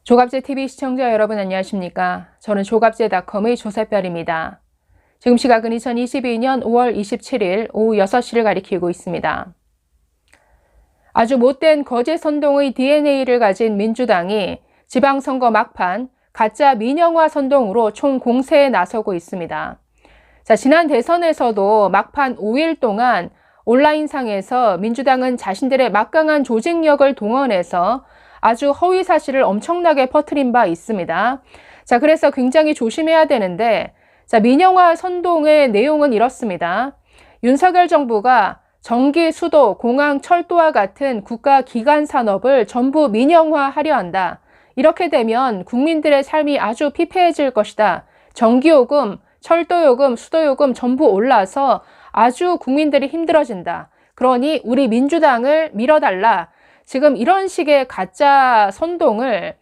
조갑제TV 시청자 여러분 안녕하십니까? 저는 조갑제닷컴의 조세별입니다. 지금 시각은 2022년 5월 27일 오후 6시를 가리키고 있습니다. 아주 못된 거짓 선동의 DNA를 가진 민주당이 지방선거 막판 가짜 민영화 선동으로 총 공세에 나서고 있습니다. 지난 대선에서도 막판 5일 동안 온라인상에서 민주당은 자신들의 막강한 조직력을 동원해서 아주 허위 사실을 엄청나게 퍼뜨린 바 있습니다. 그래서 굉장히 조심해야 되는데, 민영화 선동의 내용은 이렇습니다. 윤석열 정부가 전기, 수도, 공항, 철도와 같은 국가 기관 산업을 전부 민영화하려 한다. 이렇게 되면 국민들의 삶이 아주 피폐해질 것이다. 전기요금, 철도요금, 수도요금 전부 올라서 아주 국민들이 힘들어진다. 그러니 우리 민주당을 밀어달라. 지금 이런 식의 가짜 선동을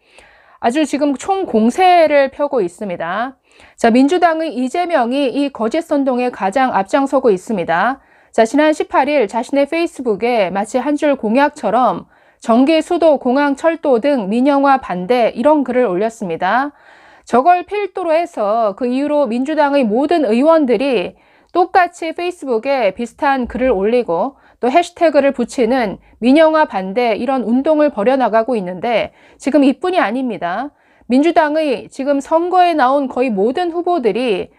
아주 지금 총 공세를 펴고 있습니다. 민주당의 이재명이 이 거짓 선동에 가장 앞장서고 있습니다. 지난 18일 자신의 페이스북에 마치 한 줄 공약처럼 전기, 수도, 공항, 철도 등 민영화 반대 이런 글을 올렸습니다. 저걸 필두로 해서 그 이후로 민주당의 모든 의원들이 똑같이 페이스북에 비슷한 글을 올리고 또 해시태그를 붙이는 민영화 반대 이런 운동을 벌여나가고 있는데 지금 이뿐이 아닙니다. 민주당의 지금 선거에 나온 거의 모든 후보들이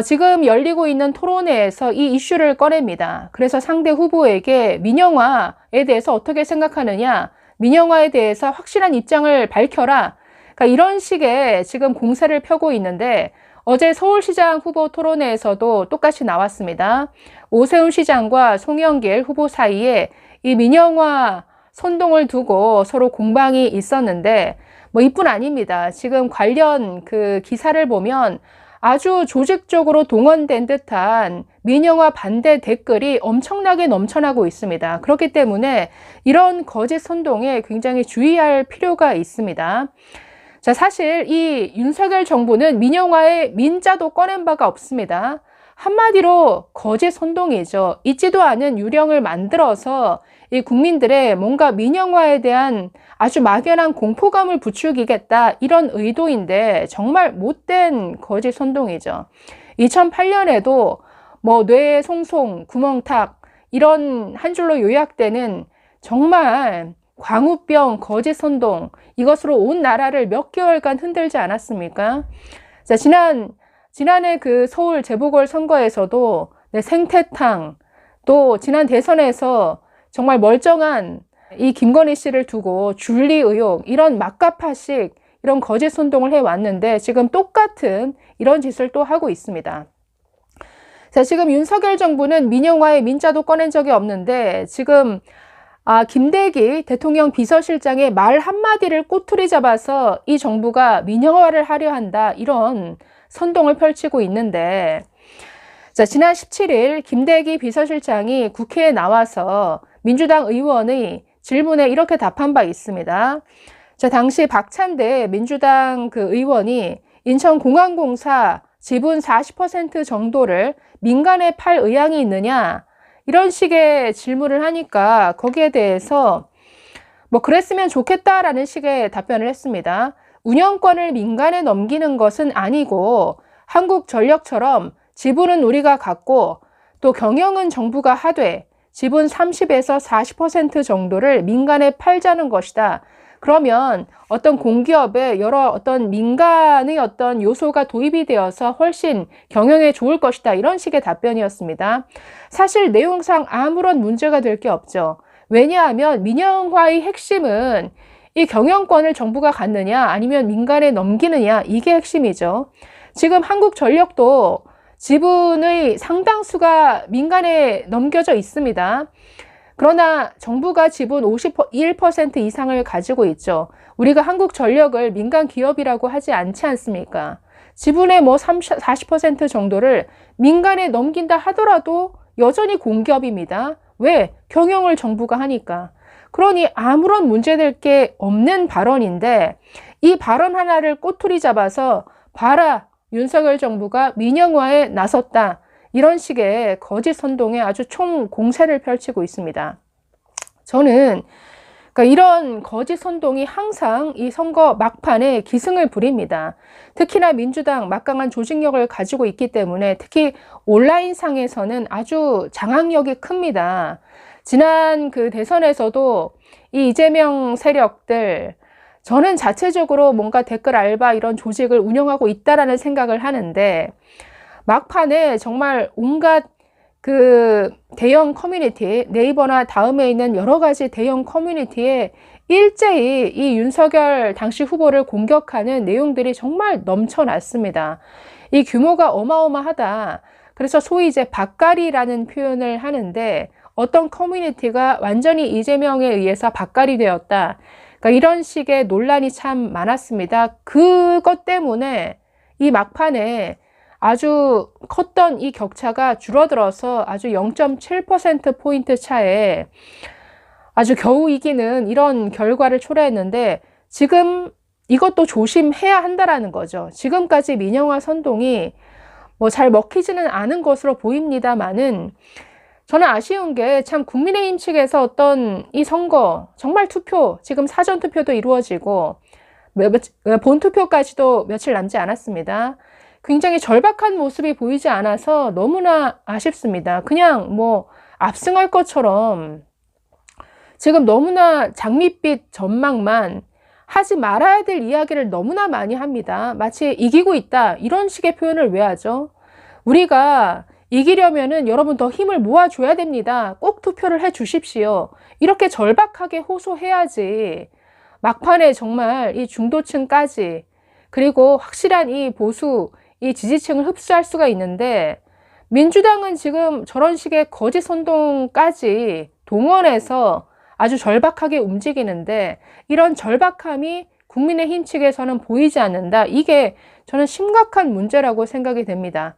지금 열리고 있는 토론회에서 이 이슈를 꺼냅니다. 그래서 상대 후보에게 민영화에 대해서 어떻게 생각하느냐, 민영화에 대해서 확실한 입장을 밝혀라. 그러니까 이런 식의 지금 공세를 펴고 있는데 어제 서울시장 후보 토론회에서도 똑같이 나왔습니다. 오세훈 시장과 송영길 후보 사이에 이 민영화 선동을 두고 서로 공방이 있었는데 이뿐 아닙니다. 지금 관련 그 기사를 보면 아주 조직적으로 동원된 듯한 민영화 반대 댓글이 엄청나게 넘쳐나고 있습니다. 그렇기 때문에 이런 거짓 선동에 굉장히 주의할 필요가 있습니다. 사실 이 윤석열 정부는 민영화의 민자도 꺼낸 바가 없습니다. 한마디로 거짓 선동이죠. 있지도 않은 유령을 만들어서 이 국민들의 뭔가 민영화에 대한 아주 막연한 공포감을 부추기겠다 이런 의도인데 정말 못된 거짓 선동이죠. 2008년에도 뇌 송송, 구멍탁 이런 한 줄로 요약되는 정말 광우병, 거짓 선동 이것으로 온 나라를 몇 개월간 흔들지 않았습니까? 지난해 그 서울 재보궐선거에서도 생태탕, 또 지난 대선에서 정말 멀쩡한 이 김건희 씨를 두고 줄리 의혹, 이런 막가파식, 이런 거짓 선동을 해왔는데 지금 똑같은 이런 짓을 또 하고 있습니다. 지금 윤석열 정부는 민영화의 민자도 꺼낸 적이 없는데 지금 김대기 대통령 비서실장의 말 한마디를 꼬투리 잡아서 이 정부가 민영화를 하려 한다 이런 선동을 펼치고 있는데 지난 17일 김대기 비서실장이 국회에 나와서 민주당 의원의 질문에 이렇게 답한 바 있습니다. 당시 박찬대 민주당 그 의원이 인천공항공사 지분 40% 정도를 민간에 팔 의향이 있느냐 이런 식의 질문을 하니까 거기에 대해서 그랬으면 좋겠다라는 식의 답변을 했습니다. 운영권을 민간에 넘기는 것은 아니고 한국전력처럼 지분은 우리가 갖고 또 경영은 정부가 하되 지분 30에서 40% 정도를 민간에 팔자는 것이다. 그러면 어떤 공기업에 여러 어떤 민간의 어떤 요소가 도입이 되어서 훨씬 경영에 좋을 것이다. 이런 식의 답변이었습니다. 사실 내용상 아무런 문제가 될 게 없죠. 왜냐하면 민영화의 핵심은 이 경영권을 정부가 갖느냐 아니면 민간에 넘기느냐 이게 핵심이죠. 지금 한국전력도 지분의 상당수가 민간에 넘겨져 있습니다. 그러나 정부가 지분 51% 이상을 가지고 있죠. 우리가 한국전력을 민간 기업이라고 하지 않지 않습니까? 지분의 40% 정도를 민간에 넘긴다 하더라도 여전히 공기업입니다. 왜? 경영을 정부가 하니까. 그러니 아무런 문제될 게 없는 발언인데 이 발언 하나를 꼬투리 잡아서 봐라, 윤석열 정부가 민영화에 나섰다. 이런 식의 거짓 선동에 아주 총 공세를 펼치고 있습니다. 저는 그러니까 이런 거짓 선동이 항상 이 선거 막판에 기승을 부립니다. 특히나 민주당 막강한 조직력을 가지고 있기 때문에 특히 온라인상에서는 아주 장악력이 큽니다. 지난 그 대선에서도 이 이재명 세력들, 저는 자체적으로 뭔가 댓글 알바 이런 조직을 운영하고 있다라는 생각을 하는데, 막판에 정말 온갖 그 대형 커뮤니티, 네이버나 다음에 있는 여러 가지 대형 커뮤니티에 일제히 이 윤석열 당시 후보를 공격하는 내용들이 정말 넘쳐났습니다. 이 규모가 어마어마하다. 그래서 소위 이제 밥가리라는 표현을 하는데, 어떤 커뮤니티가 완전히 이재명에 의해서 밥가리 되었다. 그러니까 이런 식의 논란이 참 많았습니다. 그것 때문에 이 막판에 아주 컸던 이 격차가 줄어들어서 아주 0.7%포인트 차에 아주 겨우 이기는 이런 결과를 초래했는데, 지금 이것도 조심해야 한다라는 거죠. 지금까지 민영화 선동이 뭐 잘 먹히지는 않은 것으로 보입니다만은, 저는 아쉬운 게 참 국민의힘 측에서 어떤 이 선거, 정말 투표, 지금 사전투표도 이루어지고 본투표까지도 며칠 남지 않았습니다. 굉장히 절박한 모습이 보이지 않아서 너무나 아쉽습니다. 그냥 뭐 압승할 것처럼 지금 너무나 장밋빛 전망만 하지 말아야 될 이야기를 너무나 많이 합니다. 마치 이기고 있다 이런 식의 표현을 왜 하죠? 우리가 이기려면은 여러분 더 힘을 모아줘야 됩니다. 꼭 투표를 해 주십시오. 이렇게 절박하게 호소해야지 막판에 정말 이 중도층까지, 그리고 확실한 이 보수 이 지지층을 흡수할 수가 있는데, 민주당은 지금 저런 식의 거짓 선동까지 동원해서 아주 절박하게 움직이는데, 이런 절박함이 국민의힘 측에서는 보이지 않는다. 이게 저는 심각한 문제라고 생각이 됩니다.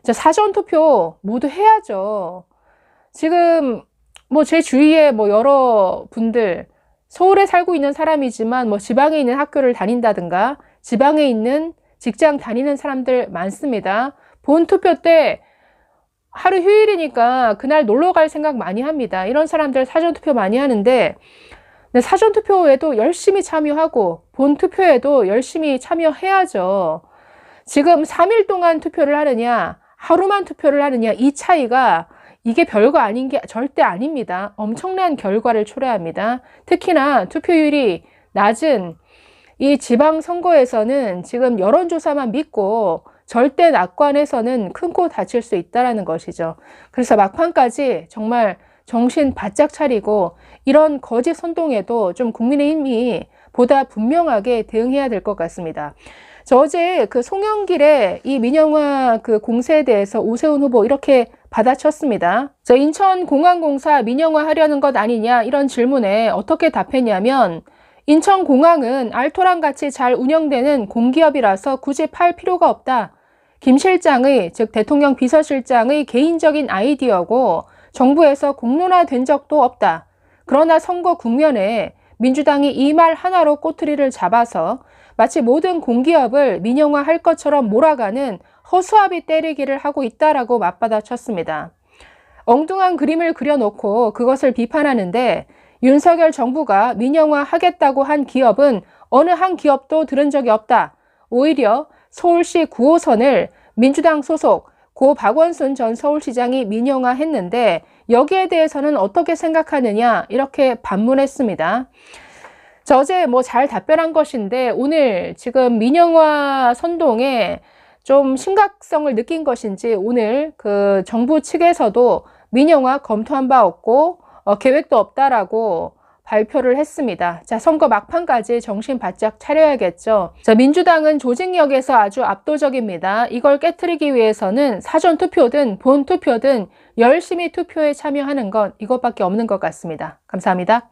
사전투표 모두 해야죠. 지금 뭐 제 주위에 뭐 여러 분들, 서울에 살고 있는 사람이지만 뭐 지방에 있는 학교를 다닌다든가 지방에 있는 직장 다니는 사람들 많습니다. 본투표 때 하루 휴일이니까 그날 놀러 갈 생각 많이 합니다. 이런 사람들 사전투표 많이 하는데, 사전투표에도 열심히 참여하고 본투표에도 열심히 참여해야죠. 지금 3일 동안 투표를 하느냐 하루만 투표를 하느냐, 이 차이가 이게 별거 아닌 게 절대 아닙니다. 엄청난 결과를 초래합니다. 특히나 투표율이 낮은 이 지방선거에서는 지금 여론조사만 믿고 절대 낙관해서는 큰 코 다칠 수 있다는 것이죠. 그래서 막판까지 정말 정신 바짝 차리고 이런 거짓 선동에도 좀 국민의힘이 보다 분명하게 대응해야 될 것 같습니다. 저 어제 그 송영길의 이 민영화 그 공세에 대해서 오세훈 후보 이렇게 받아쳤습니다. 인천공항공사 민영화 하려는 것 아니냐 이런 질문에 어떻게 답했냐면, 인천공항은 알토랑 같이 잘 운영되는 공기업이라서 굳이 팔 필요가 없다. 김 실장의, 즉 대통령 비서실장의 개인적인 아이디어고 정부에서 공론화된 적도 없다. 그러나 선거 국면에 민주당이 이 말 하나로 꼬투리를 잡아서 마치 모든 공기업을 민영화할 것처럼 몰아가는 허수아비 때리기를 하고 있다라고 맞받아쳤습니다. 엉뚱한 그림을 그려놓고 그것을 비판하는데, 윤석열 정부가 민영화하겠다고 한 기업은 어느 한 기업도 들은 적이 없다. 오히려 서울시 9호선을 민주당 소속 고 박원순 전 서울시장이 민영화했는데 여기에 대해서는 어떻게 생각하느냐 이렇게 반문했습니다. 어제 뭐 잘 답변한 것인데, 오늘 지금 민영화 선동에 좀 심각성을 느낀 것인지 오늘 그 정부 측에서도 민영화 검토한 바 없고 계획도 없다라고 발표를 했습니다. 선거 막판까지 정신 바짝 차려야겠죠. 민주당은 조직력에서 아주 압도적입니다. 이걸 깨트리기 위해서는 사전투표든 본투표든 열심히 투표에 참여하는 것, 이것밖에 없는 것 같습니다. 감사합니다.